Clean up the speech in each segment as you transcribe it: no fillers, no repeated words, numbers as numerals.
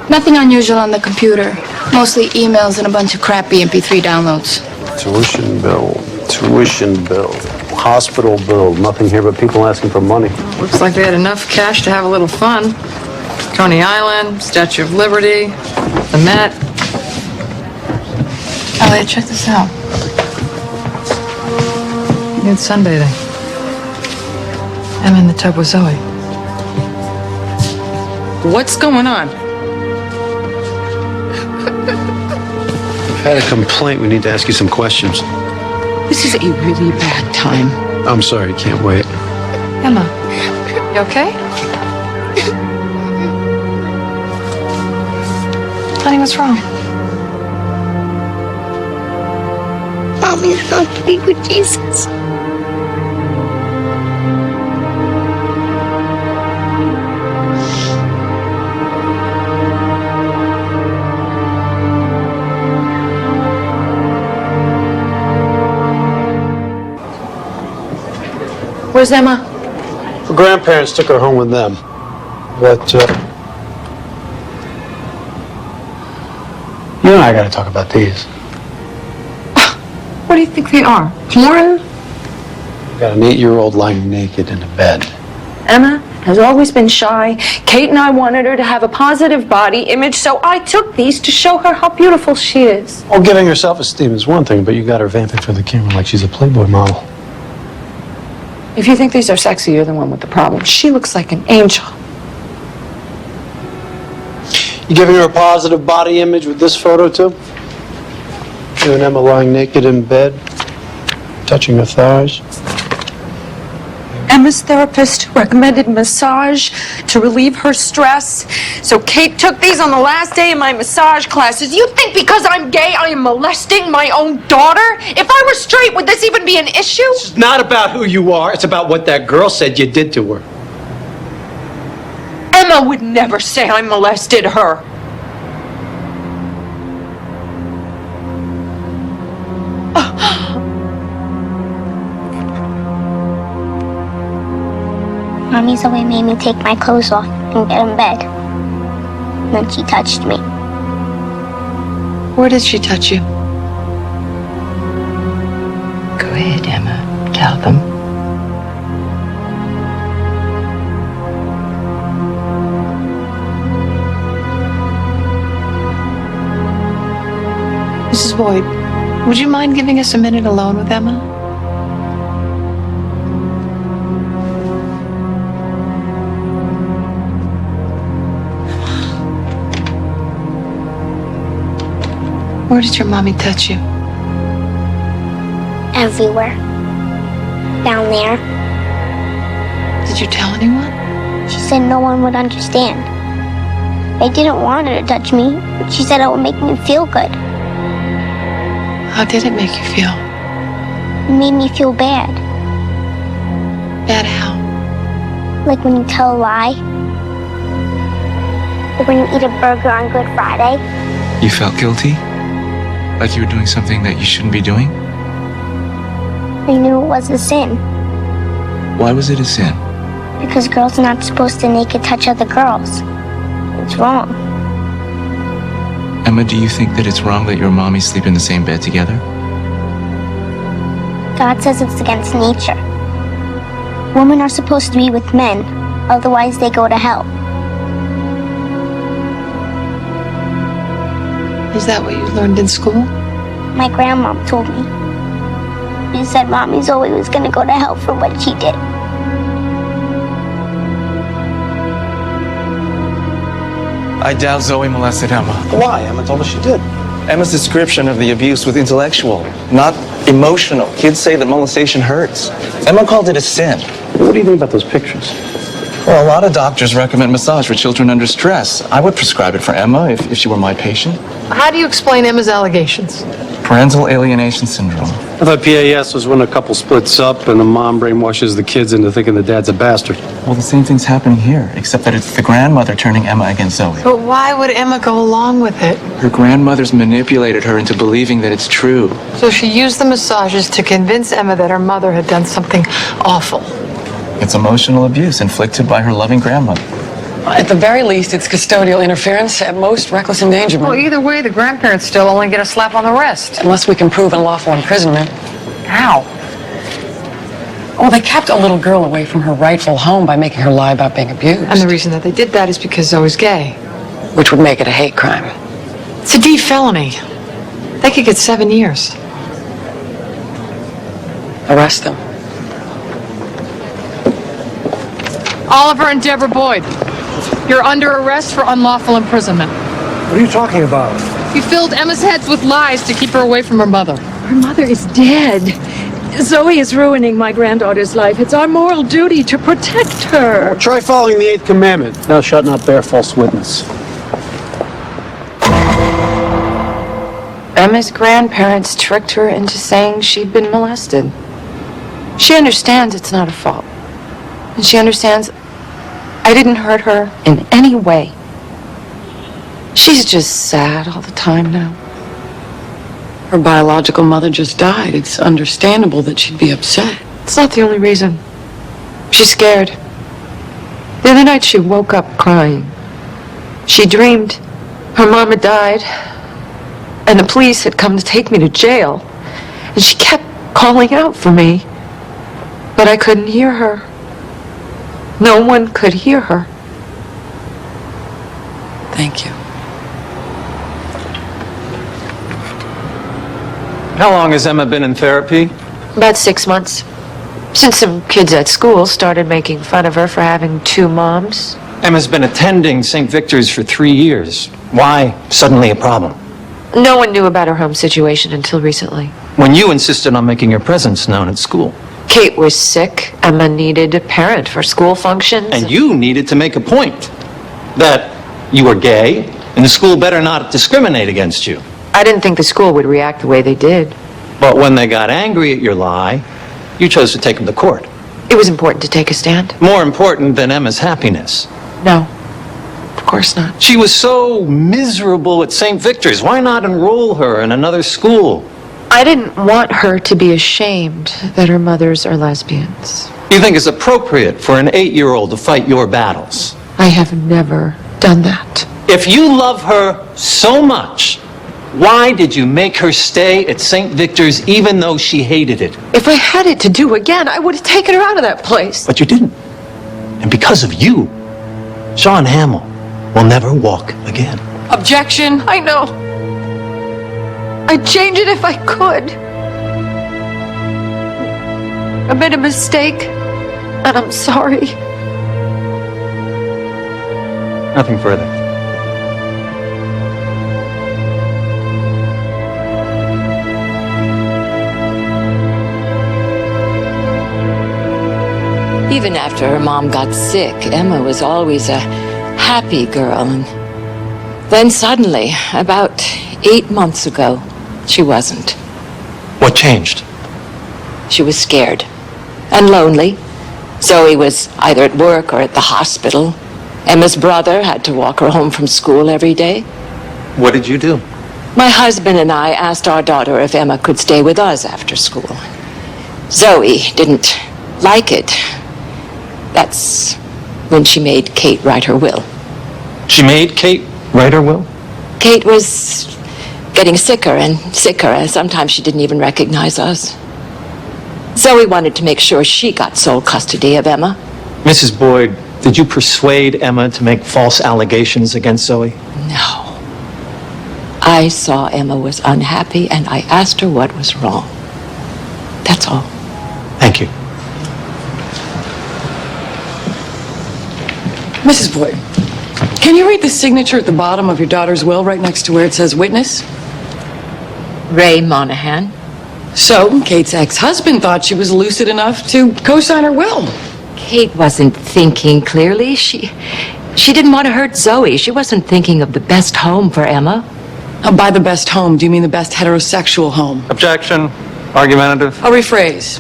Nothing unusual on the computer. Mostly emails and a bunch of crappy MP3 downloads. Tuition bill, hospital bill. Nothing here but people asking for money. Looks like they had enough cash to have a little fun. Coney Island, Statue of Liberty, the Met. Elliot, check this out. It's sunbathing. I'm in the tub with Zoe. What's going on? We've had a complaint. We need to ask you some questions. This is a really bad time. I'm sorry, can't wait. Emma, you okay? Honey, what's wrong? Mommy's not to be with Jesus. Where's Emma? Her grandparents took her home with them. But, you and I gotta talk about these. What do you think they are? Porn? Got an 8-year-old lying naked in a bed. Emma has always been shy. Kate and I wanted her to have a positive body image, so I took these to show her how beautiful she is. Well, giving her self-esteem is one thing, but you got her vamping for the camera like she's a Playboy model. If you think these are sexy, you're the one with the problem. She looks like an angel. You giving her a positive body image with this photo, too? You and Emma lying naked in bed, touching her thighs. Emma's therapist recommended massage to relieve her stress. So Kate took these on the last day of my massage classes. You think because I'm gay, I am molesting my own daughter? If I were straight, would this even be an issue? It's not about who you are. It's about what that girl said you did to her. Emma would never say I molested her. Mommy's always made me take my clothes off and get in bed. And then she touched me. Where did she touch you? Go ahead, Emma. Tell them. Mrs. Boyd, would you mind giving us a minute alone with Emma? Where did your mommy touch you? Everywhere. Down there. Did you tell anyone? She said no one would understand. I didn't want her to touch me, but she said it would make me feel good. How did it make you feel? It made me feel bad. Bad how? Like when you tell a lie. Like when you eat a burger on Good Friday. You felt guilty? Like you were doing something that you shouldn't be doing? I knew it was a sin. Why was it a sin? Because girls are not supposed to naked touch other girls. It's wrong. Emma, do you think that it's wrong that your and mommy sleep in the same bed together? God says it's against nature. Women are supposed to be with men, otherwise they go to hell. Is that what you learned in school? My grandmom told me. She said Mommy Zoe was gonna go to hell for what she did. I doubt Zoe molested Emma. Why? Emma told us she did. Emma's description of the abuse was intellectual, not emotional. Kids say that molestation hurts. Emma called it a sin. What do you think about those pictures? Well, a lot of doctors recommend massage for children under stress. I would prescribe it for Emma if she were my patient. How do you explain Emma's allegations? Parental alienation syndrome. I thought PAS was when a couple splits up and the mom brainwashes the kids into thinking the dad's a bastard. Well, the same thing's happening here, except that it's the grandmother turning Emma against Zoe. But why would Emma go along with it? Her grandmother's manipulated her into believing that it's true. So she used the massages to convince Emma that her mother had done something awful. It's emotional abuse inflicted by her loving grandmother. At the very least, it's custodial interference, at most reckless endangerment. Well, either way, the grandparents still only get a slap on the wrist. Unless we can prove unlawful imprisonment. How? Oh, they kept a little girl away from her rightful home by making her lie about being abused. And the reason that they did that is because Zoe's gay. Which would make it a hate crime. It's a D felony. They could get 7 years. Arrest them. Oliver and Deborah Boyd, you're under arrest for unlawful imprisonment. What are you talking about? You filled Emma's heads with lies to keep her away from her mother. Her mother is dead. Zoe is ruining my granddaughter's life. It's our moral duty to protect her. Well, try following the 8th commandment. Thou shalt not bear false witness. Emma's grandparents tricked her into saying she'd been molested. She understands it's not her fault. And she understands I didn't hurt her in any way. She's just sad all the time now. Her biological mother just died. It's understandable that she'd be upset. It's not the only reason. She's scared. The other night she woke up crying. She dreamed her mama died and the police had come to take me to jail. And she kept calling out for me. But I couldn't hear her. No one could hear her. Thank you. How long has Emma been in therapy? About 6 months. Since some kids at school started making fun of her for having 2 moms. Emma's been attending St. Victor's for 3 years. Why suddenly a problem? No one knew about her home situation until recently. When you insisted on making your presence known at school. Kate was sick. Emma needed a parent for school functions. And you needed to make a point that you were gay and the school better not discriminate against you. I didn't think the school would react the way they did. But when they got angry at your lie, you chose to take them to court. It was important to take a stand. More important than Emma's happiness. No, of course not. She was so miserable at St. Victor's. Why not enroll her in another school? I didn't want her to be ashamed that her mothers are lesbians. You think it's appropriate for an 8-year-old to fight your battles? I have never done that. If you love her so much, why did you make her stay at St. Victor's even though she hated it? If I had it to do again, I would have taken her out of that place. But you didn't. And because of you, Sean Hamill will never walk again. Objection. I know. I'd change it if I could. I made a mistake, and I'm sorry. Nothing further. Even after her mom got sick, Emma was always a happy girl. And then suddenly, about 8 months ago, she wasn't. What changed? She was scared and lonely. Zoe was either at work or at the hospital. Emma's brother had to walk her home from school every day. What did you do? My husband and I asked our daughter if Emma could stay with us after school. Zoe didn't like it. That's when she made Kate write her will. She made Kate write her will? Kate was getting sicker and sicker, and sometimes she didn't even recognize us. Zoe wanted to make sure she got sole custody of Emma. Mrs. Boyd, did you persuade Emma to make false allegations against Zoe? No. I saw Emma was unhappy, and I asked her what was wrong. That's all. Thank you. Mrs. Boyd, can you read the signature at the bottom of your daughter's will right next to where it says witness? Ray Monahan. So, Kate's ex-husband thought she was lucid enough to co-sign her will. Kate wasn't thinking clearly. She didn't want to hurt Zoe. She wasn't thinking of the best home for Emma. By the best home, do you mean the best heterosexual home? Objection. Argumentative. I'll rephrase.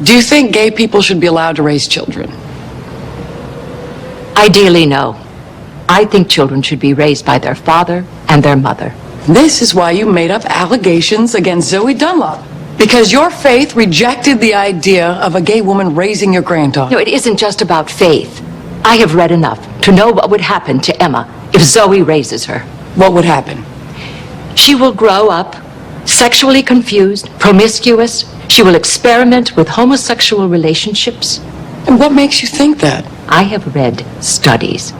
Do you think gay people should be allowed to raise children? Ideally, no. I think children should be raised by their father and their mother. This is why you made up allegations against Zoe Dunlop. Because your faith rejected the idea of a gay woman raising your granddaughter. No, it isn't just about faith. I have read enough to know what would happen to Emma if Zoe raises her. What would happen? She will grow up sexually confused, promiscuous. She will experiment with homosexual relationships. And what makes you think that? I have read studies.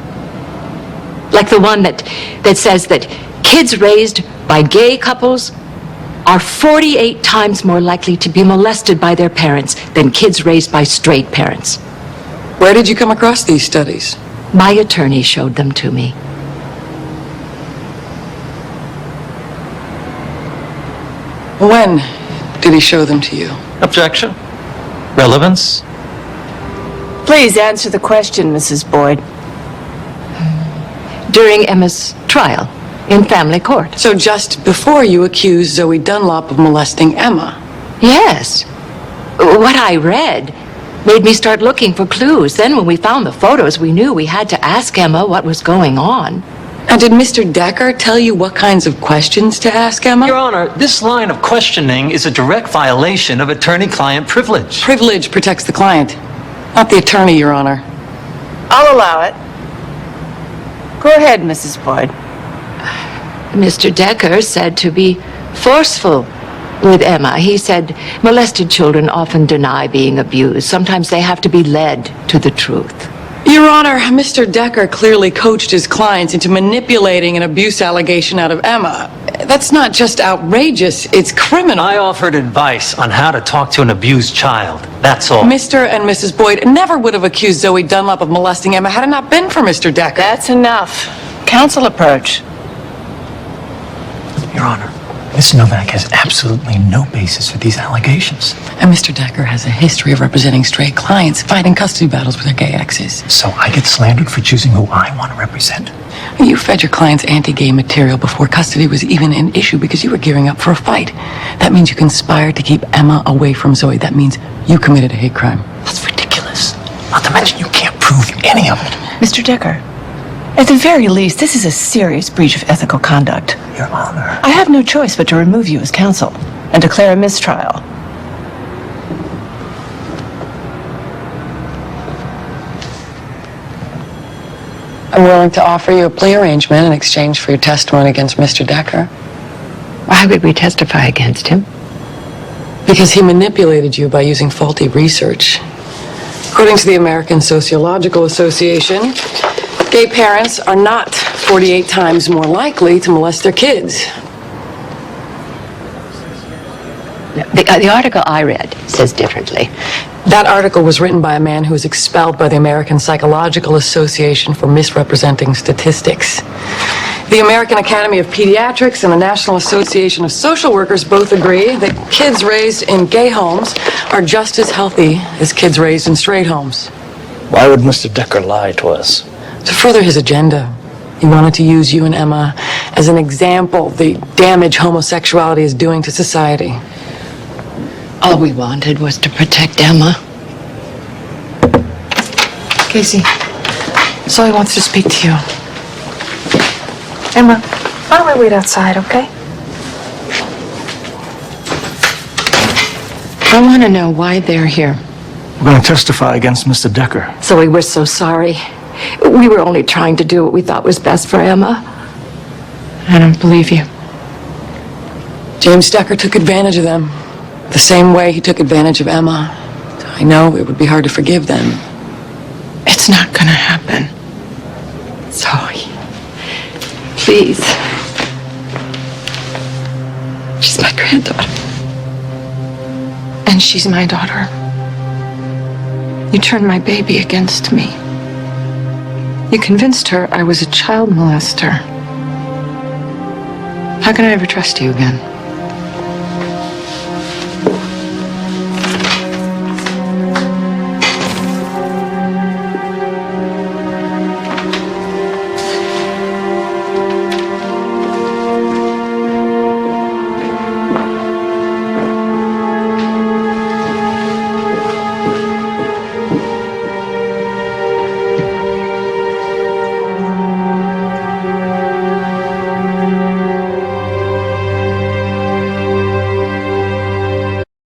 Like the one that says that kids raised by gay couples are 48 times more likely to be molested by their parents than kids raised by straight parents. Where did you come across these studies? My attorney showed them to me. When did he show them to you? Objection. Relevance. Please answer the question, Mrs. Boyd. During Emma's trial in family court. So just before you accused Zoe Dunlop of molesting Emma? Yes. What I read made me start looking for clues. Then when we found the photos, we knew we had to ask Emma what was going on. Now, did Mr. Decker tell you what kinds of questions to ask Emma? Your Honor, this line of questioning is a direct violation of attorney-client privilege. Privilege protects the client, not the attorney, Your Honor. I'll allow it. Go ahead, Mrs. Boyd. Mr. Decker said to be forceful with Emma. He said molested children often deny being abused. Sometimes they have to be led to the truth. Your Honor, Mr. Decker clearly coached his clients into manipulating an abuse allegation out of Emma. That's not just outrageous, it's criminal. I offered advice on how to talk to an abused child. That's all. Mr. and Mrs. Boyd never would have accused Zoe Dunlop of molesting Emma had it not been for Mr. Decker. That's enough. Counsel approach. Your Honor, Miss Novak has absolutely no basis for these allegations. And Mr. Decker has a history of representing straight clients, fighting custody battles with their gay exes. So I get slandered for choosing who I want to represent? You fed your clients anti-gay material before custody was even an issue because you were gearing up for a fight. That means you conspired to keep Emma away from Zoe. That means you committed a hate crime. That's ridiculous. Not to mention you can't prove any of it. Mr. Decker, at the very least, this is a serious breach of ethical conduct. Your Honor. I have no choice but to remove you as counsel and declare a mistrial. I'm willing to offer you a plea arrangement in exchange for your testimony against Mr. Decker. Why would we testify against him? Because he manipulated you by using faulty research. According to the American Sociological Association, gay parents are not 48 times more likely to molest their kids. The article I read says differently. That article was written by a man who was expelled by the American Psychological Association for misrepresenting statistics. The American Academy of Pediatrics and the National Association of Social Workers both agree that kids raised in gay homes are just as healthy as kids raised in straight homes. Why would Mr. Decker lie to us? To further his agenda. He wanted to use you and Emma as an example of the damage homosexuality is doing to society. All we wanted was to protect Emma. Casey, Zoe wants to speak to you. Emma, why don't we wait outside, okay? I want to know why they're here. We're going to testify against Mr. Decker. Zoe, we're so sorry. We were only trying to do what we thought was best for Emma. I don't believe you. James Decker took advantage of them. The same way he took advantage of Emma. I know it would be hard to forgive them. It's not gonna happen. Zoe, please. She's my granddaughter. And she's my daughter. You turned my baby against me. You convinced her I was a child molester. How can I ever trust you again?